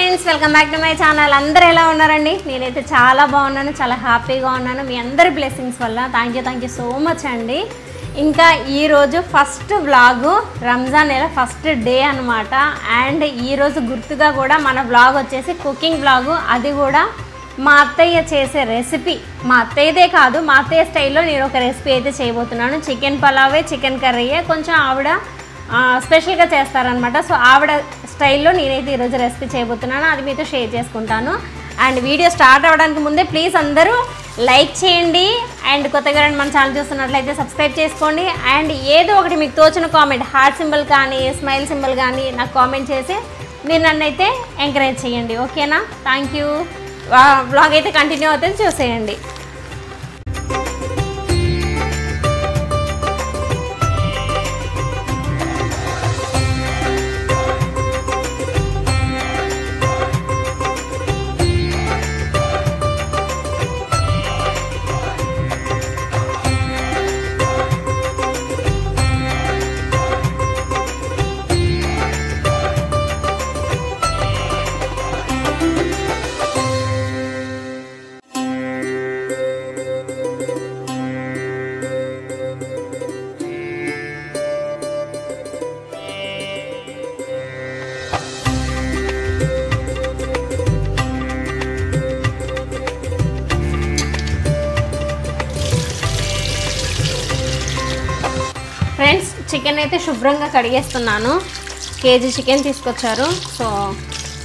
Friends, welcome back to my channel. అందరూ ఎలా ఉన్నారండి? నేనైతే చాలా బాగున్నాను, చాలా హ్యాపీగా ఉన్నాను. మీ అందరి బ్లెస్సింగ్స్ వల్ల థ్యాంక్ యూ సో మచ్ అండి. ఇంకా ఈరోజు ఫస్ట్ వ్లాగు, రంజాన్ నెల ఫస్ట్ డే అనమాట. అండ్ ఈరోజు గుర్తుగా కూడా మన వ్లాగ్ వచ్చేసి కుకింగ్ వ్లాగు. అది కూడా మా అత్తయ్య చేసే రెసిపీ. మా అత్తయ్యదే కాదు, మా అత్తయ్య స్టైల్లో నేను ఒక రెసిపీ అయితే చేయబోతున్నాను. చికెన్ పలావే, చికెన్ కర్రీయే, కొంచెం ఆవిడ స్పెషల్గా చేస్తారనమాట. సో ఆవిడ స్టైల్లో నేనైతే ఈరోజు రెసిపీ చేయబోతున్నాను, అది మీతో షేర్ చేసుకుంటాను. అండ్ వీడియో స్టార్ట్ అవ్వడానికి ముందే ప్లీజ్ అందరూ లైక్ చేయండి. అండ్ కొత్తగా మన ఛానల్ చూస్తున్నట్లయితే సబ్స్క్రైబ్ చేసుకోండి. అండ్ ఏదో ఒకటి మీకు తోచిన కామెంట్, హార్ట్ సింబల్ కానీ స్మైల్ సింబల్ కానీ నాకు కామెంట్ చేసి మీరు నన్ను అయితే ఎంకరేజ్ చేయండి, ఓకేనా? Thank you. వ్లాగ్ అయితే కంటిన్యూ అవుతుంది, చూసేయండి. ఫ్రెండ్స్, చికెన్ అయితే శుభ్రంగా కడిగేస్తున్నాను. కేజీ చికెన్ తీసుకొచ్చారు. సో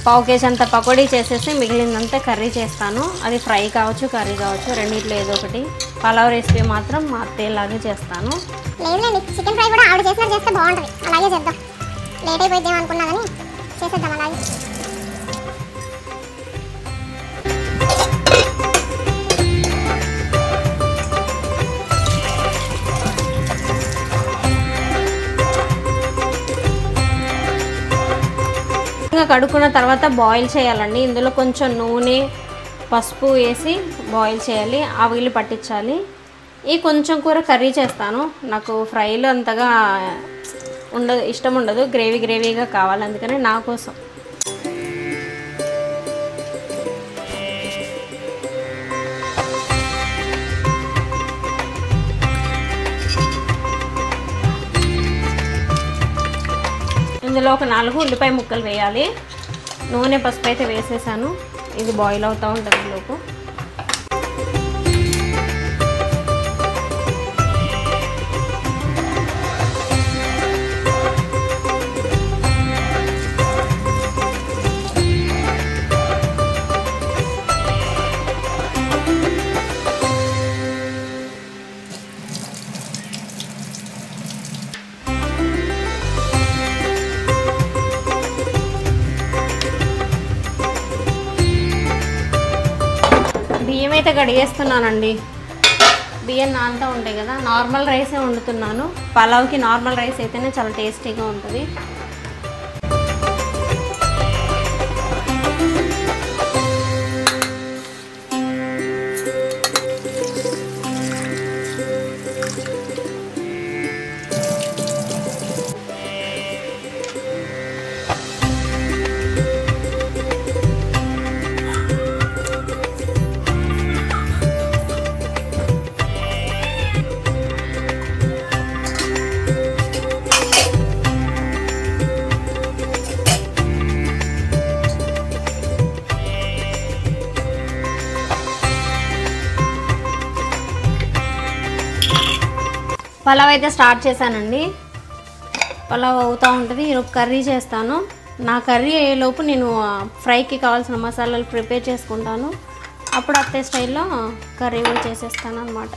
పావు కేజీ అంత పకోడీ చేసేసి మిగిలిందంతా కర్రీ చేస్తాను. అది ఫ్రై కావచ్చు, కర్రీ కావచ్చు, రెండిట్లో ఏదో ఒకటి. పలావ్ రెసిపీ మాత్రం మా అత్తయ్యలాగే చేస్తాను. లేదులేండి, చికెన్ ఫ్రై కూడా ఆవిడ చేసినట్టు చేస్తే బాగుంటుంది. అలాగే చేద్దాం. లేట్ అయిపోయిద్దాం అనుకున్నా కానీ చేసేద్దాం అలాగే. కడుక్కున్న తర్వాత బాయిల్ చేయాలండి. ఇందులో కొంచెం నూనె, పసుపు వేసి బాయిల్ చేయాలి, ఆవిరి పట్టించాలి. ఈ కొంచెం కూర కర్రీ చేస్తాను. నాకు ఫ్రైలో అంతగా ఇష్టం ఉండదు, గ్రేవీగా కావాలి, అందుకని నా కోసం. ఇందులో ఒక 4 ఉల్లిపాయ ముక్కలు వేయాలి. నూనె, పసుపు అయితే వేసేసాను. ఇది బాయిల్ అవుతూ ఉంటుంది లోపు. బియ్యం అయితే కడిగేస్తున్నానండి. బియ్యం నాంతా ఉంటాయి కదా, నార్మల్ రైసే వండుతున్నాను. పలావ్కి నార్మల్ రైస్ అయితేనే చాలా టేస్టీగా ఉంటుంది. పలావ్ అయితే స్టార్ట్ చేశానండి. పలావ్ అవుతూ ఉంటుంది. ఈరోజు కర్రీ చేస్తాను. నా కర్రీ అయ్యేలోపు నేను ఫ్రైకి కావాల్సిన మసాలాలు ప్రిపేర్ చేసుకుంటాను. అప్పుడు అత్తయ్య స్టైల్లో కర్రీ కూడా చేసేస్తాను అనమాట.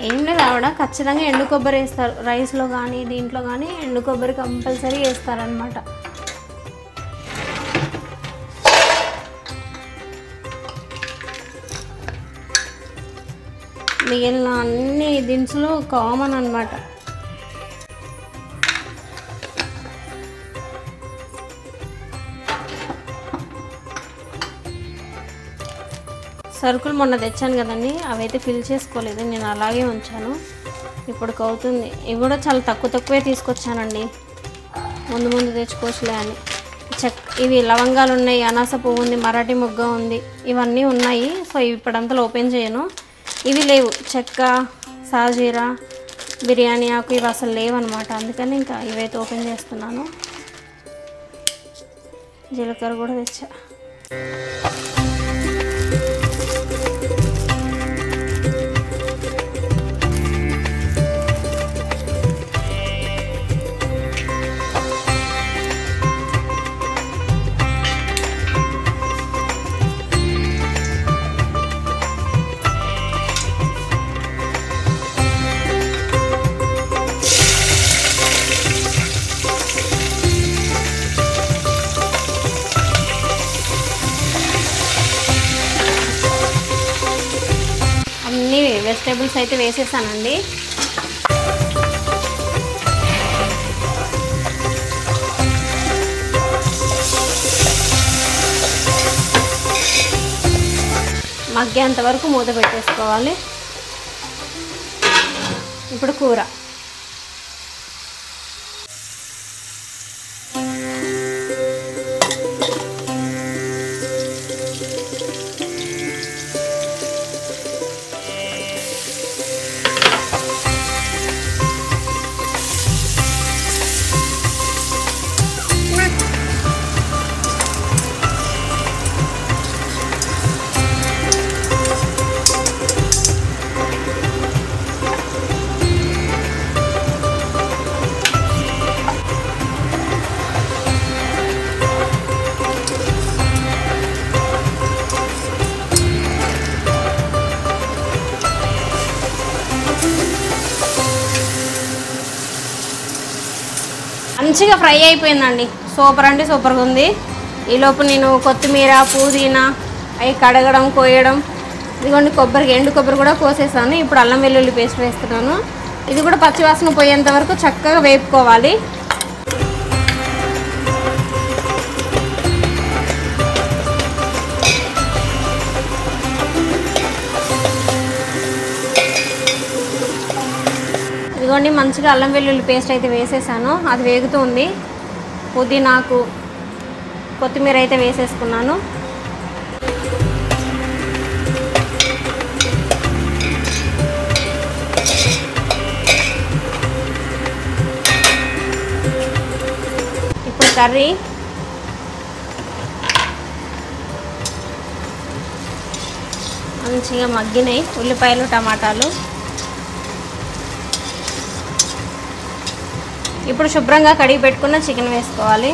ఏం లేదు, ఆవిడ ఖచ్చితంగా ఎండు కొబ్బరి వేస్తారు. రైస్లో కానీ దీంట్లో కానీ ఎండు కొబ్బరి కంపల్సరీ వేస్తారనమాట. మిగిలిన అన్ని దినుసులు కామన్ అన్నమాట. సరుకులు మొన్న తెచ్చాను కదండి, అవైతే ఫిల్ చేసుకోలేదు, నేను అలాగే ఉంచాను. ఇప్పుడు అవుతుంది. ఇవి కూడా చాలా తక్కువే తీసుకొచ్చానండి. ముందు ముందు తెచ్చుకోవచ్చులే అని. ఇవి లవంగాలు ఉన్నాయి, అనాస పువ్వు ఉంది, మరాఠీ మొగ్గ ఉంది, ఇవన్నీ ఉన్నాయి. సో ఇప్పుడంతా ఓపెన్ చేయను. ఇవి లేవు, చెక్క, సాజీరా, బిర్యానీ ఆకు ఇవి అసలు లేవన్నమాట. అందుకని ఇంకా ఇవైతే ఓపెన్ చేస్తున్నాను. జీలకర్ర కూడా తెచ్చా. అన్ని వెజిటేబుల్స్ అయితే వేసేసానండి. మగ్గేంత వరకు మూత పెట్టేసుకోవాలి. ఇప్పుడు కూర మంచిగా ఫ్రై అయిపోయిందండి. సూపర్ అంటే సూపర్గా ఉంది. ఈలోపు నేను కొత్తిమీర, పుదీనా అవి కడగడం, కోయడం, ఇదిగోండి ఎండు కొబ్బరి కూడా కోసేసాను. ఇప్పుడు అల్లం వెల్లుల్లి పేస్ట్ వేస్తున్నాను. ఇది కూడా పచ్చివాసన పోయేంత వరకు చక్కగా వేపుకోవాలి. ఇదిగోండి మంచిగా అల్లం వెల్లుల్లి పేస్ట్ అయితే వేసేసాను. అది వేగుతుంది. పుదీనాకు, కొత్తిమీర అయితే వేసేసుకున్నాను. ఇప్పుడు కర్రీ మంచిగా మగ్గినాయి. ఉల్లిపాయలు, టమాటాలు. ఇప్పుడు శుభ్రంగా కడిగి పెట్టుకున్న చికెన్ వేసుకోవాలి.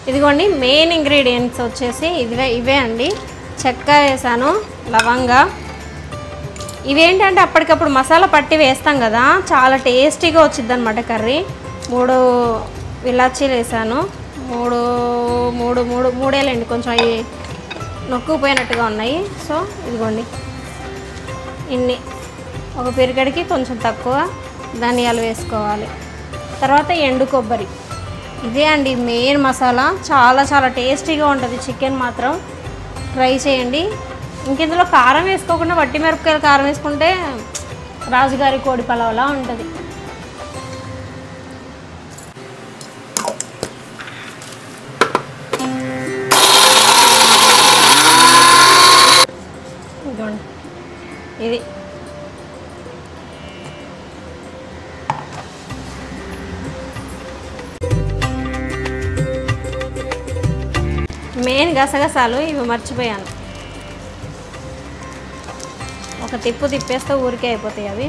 ఇదిగోండి మెయిన్ ఇంగ్రీడియంట్స్ వచ్చేసి ఇవే అండి. చెక్క వేసాను, లవంగా. ఇవేంటంటే అప్పటికప్పుడు మసాలా పట్టి వేస్తాం కదా, చాలా టేస్టీగా వచ్చింది అనమాట కర్రీ. 3 ఇలాచీలు వేసాను. మూడేలేండి, కొంచెం అవి నొక్కుపోయినట్టుగా ఉన్నాయి. సో ఇదిగోండి ఇన్ని, ఒక పిరికడికి కొంచెం తక్కువ ధనియాలు వేసుకోవాలి. తర్వాత ఎండు కొబ్బరి. ఇదే అండి మెయిన్ మసాలా. చాలా చాలా టేస్టీగా ఉంటుంది చికెన్ మాత్రం. ట్రై చేయండి. ఇంక ఇందులో కారం వేసుకోకుండా వట్టి మిరపకాయలు కారం వేసుకుంటే రాజుగారి కోడి పలావ్లా ఉంటుంది. ఇది మెయిన్ గసగసాలు, ఇవి మర్చిపోయాను. ఒక తిప్పేస్తే ఊరికే అయిపోతాయి అవి.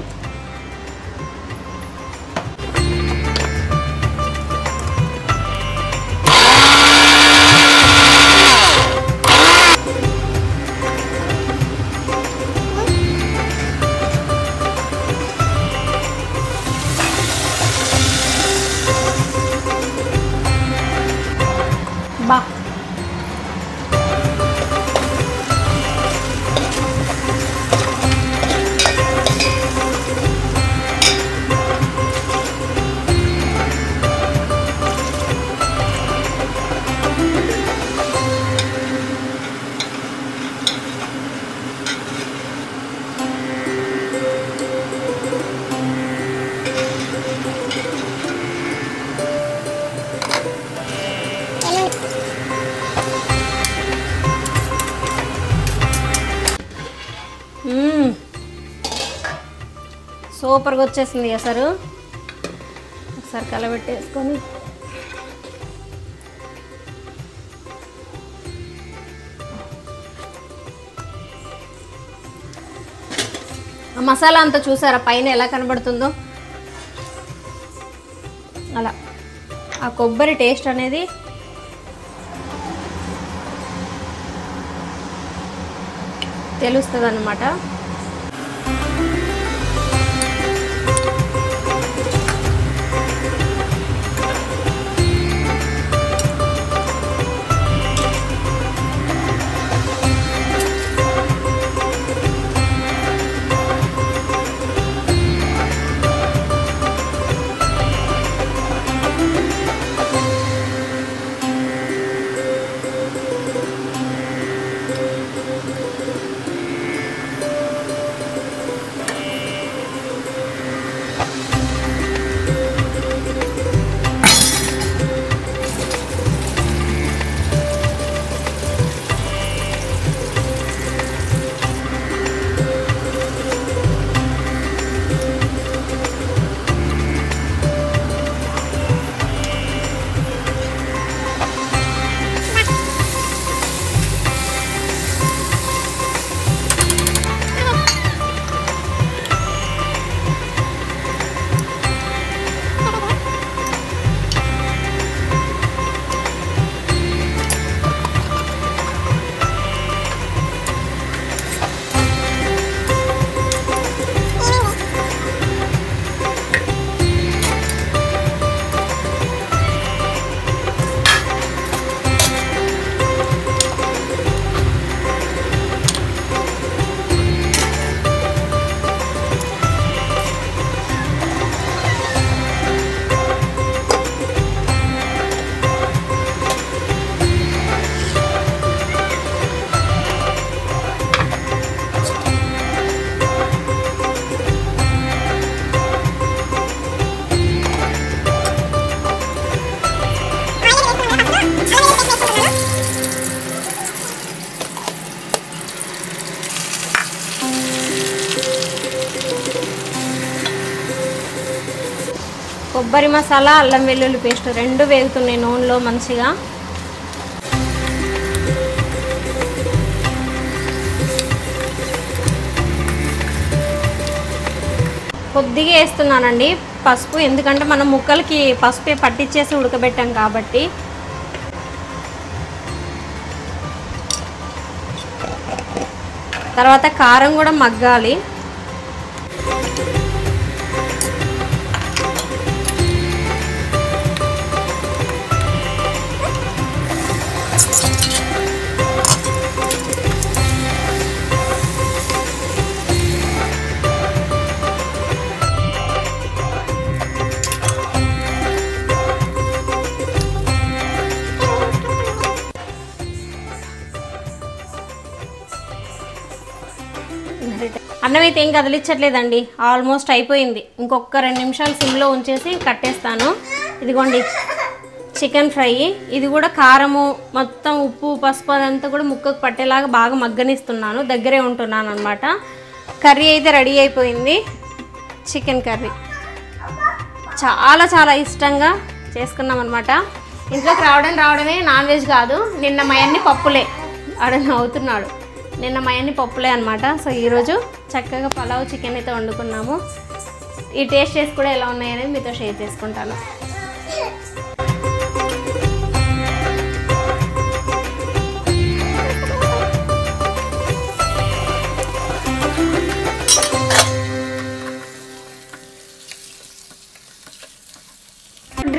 బా సూపర్గా వచ్చేసింది అసలు. ఒకసారి కలబెట్టేసుకొని ఆ మసాలా అంతా చూసారా పైన ఎలా కనబడుతుందో, అలా ఆ కొబ్బరి టేస్ట్ అనేది తెలుస్తుంది అన్నమాట. కొబ్బరి మసాలా, అల్లం వెల్లుల్లి పేస్ట్ రెండు వేగుతున్నాయి నూనెలో మంచిగా. కొద్దిగా వేస్తున్నానండి పసుపు, ఎందుకంటే మనం ముక్కలకి పసుపే పట్టించేసి ఉడకబెట్టాం కాబట్టి. తర్వాత కారం కూడా మగ్గాలి. అన్నం అయితే ఏం కదిలించట్లేదండి, ఆల్మోస్ట్ అయిపోయింది. ఇంకొక 2 నిమిషాలు సిమ్లో ఉంచేసి కట్టేస్తాను. ఇదిగోండి చికెన్ ఫ్రై, ఇది కూడా కారము మొత్తం ఉప్పు పసుపు అదంతా కూడా ముక్కకు పట్టేలాగా బాగా మగ్గనిస్తున్నాను, దగ్గరే ఉంటున్నాను అనమాట. కర్రీ అయితే రెడీ అయిపోయింది. చికెన్ కర్రీ చాలా చాలా ఇష్టంగా చేసుకున్నాం అనమాట. ఇంట్లోకి రావడమే నాన్ వెజ్ కాదు, నిన్న మా అన్ని పప్పులే ఆడని అవుతున్నాడు, నిన్న మా అన్ని పప్పులే అనమాట. సో ఈరోజు చక్కగా పలావ్ చికెన్ అయితే వండుకున్నాము. ఈ టేస్ట్ చేసి కూడా ఎలా ఉన్నాయనేది మీతో షేర్ చేసుకుంటాను.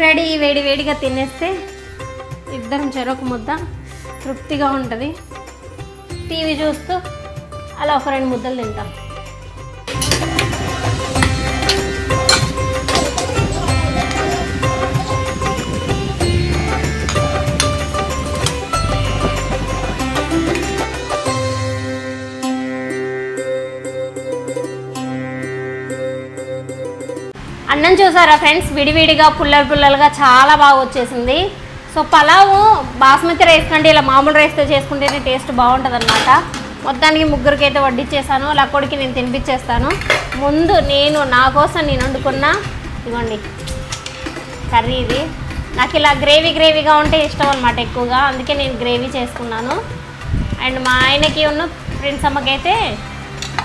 రెడీ, వేడి వేడిగా తినేస్తే ఇద్దరం చెరొక ముద్ద తృప్తిగా ఉంటుంది. టీవీ చూస్తూ అలా ఒక 2 ముద్దలు తింటాం. అన్నం చూసారా ఫ్రెండ్స్, విడివిడిగా పుల్లలుగా చాలా బాగా వచ్చేసింది. సో పలావు బాస్మతి రైస్ కంటే ఇలా మామూలు రైస్తో చేసుకుంటేనే టేస్ట్ బాగుంటుంది అనమాట. మొత్తానికి ముగ్గురికి అయితే వడ్డిచ్చేసాను. లక్కోడికి నేను తినిపించేస్తాను. ముందు నా కోసం నేను వండుకున్న ఇదిగోండి కర్రీ. ఇది నాకు ఇలా గ్రేవీగా ఉంటే ఇష్టం అనమాట ఎక్కువగా, అందుకే నేను గ్రేవీ చేసుకున్నాను. అండ్ మా ఆయనకి ఉన్న ఫ్రెండ్స్ అమ్మకైతే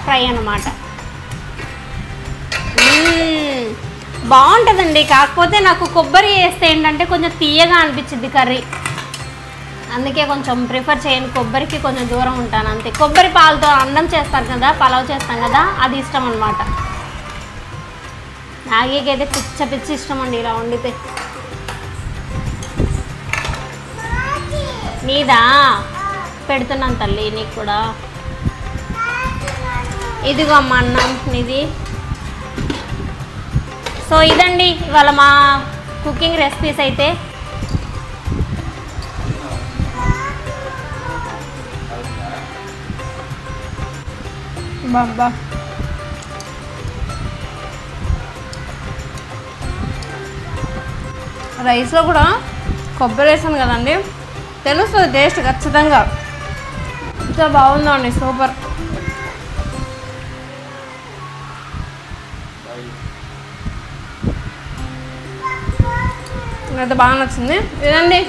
ఫ్రై అనమాట. బాగుంటుందండి. కాకపోతే నాకు కొబ్బరి వేస్తే ఏంటంటే కొంచెం తీయగా అనిపించింది కర్రీ, అందుకే కొంచెం ప్రిఫర్ చేయను. కొబ్బరికి కొంచెం దూరం ఉంటాను అంతే. కొబ్బరి పాలతో అన్నం చేస్తారు కదా, పలావ్ చేస్తాం కదా, అది ఇష్టం అనమాట. నాగీకైతే పిచ్చి ఇష్టం అండి ఇలా వండితే. నీదా పెడుతున్నాను తల్లి నీకు కూడా. ఇదిగో అమ్మ అన్నం నీది. సో ఇదండి ఇవాళ మా కుకింగ్ రెసిపీస్ అయితే. బాబా రైస్లో కూడా కొబ్బరి వేసాను కదండి, తెలుస్తుంది టేస్ట్ ఖచ్చితంగా. ఇంకా బాగుందో అండి, సూపర్. అయితే బాగా నచ్చింది. ఇదండి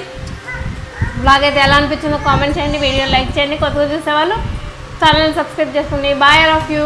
బ్లాగ్ అయితే ఎలా అనిపించిందో కామెంట్ చేయండి, వీడియో లైక్ చేయండి, కొత్తగా చూసేవాళ్ళు ఛానల్ సబ్స్క్రైబ్ చేసుకోండి. Bye all of you.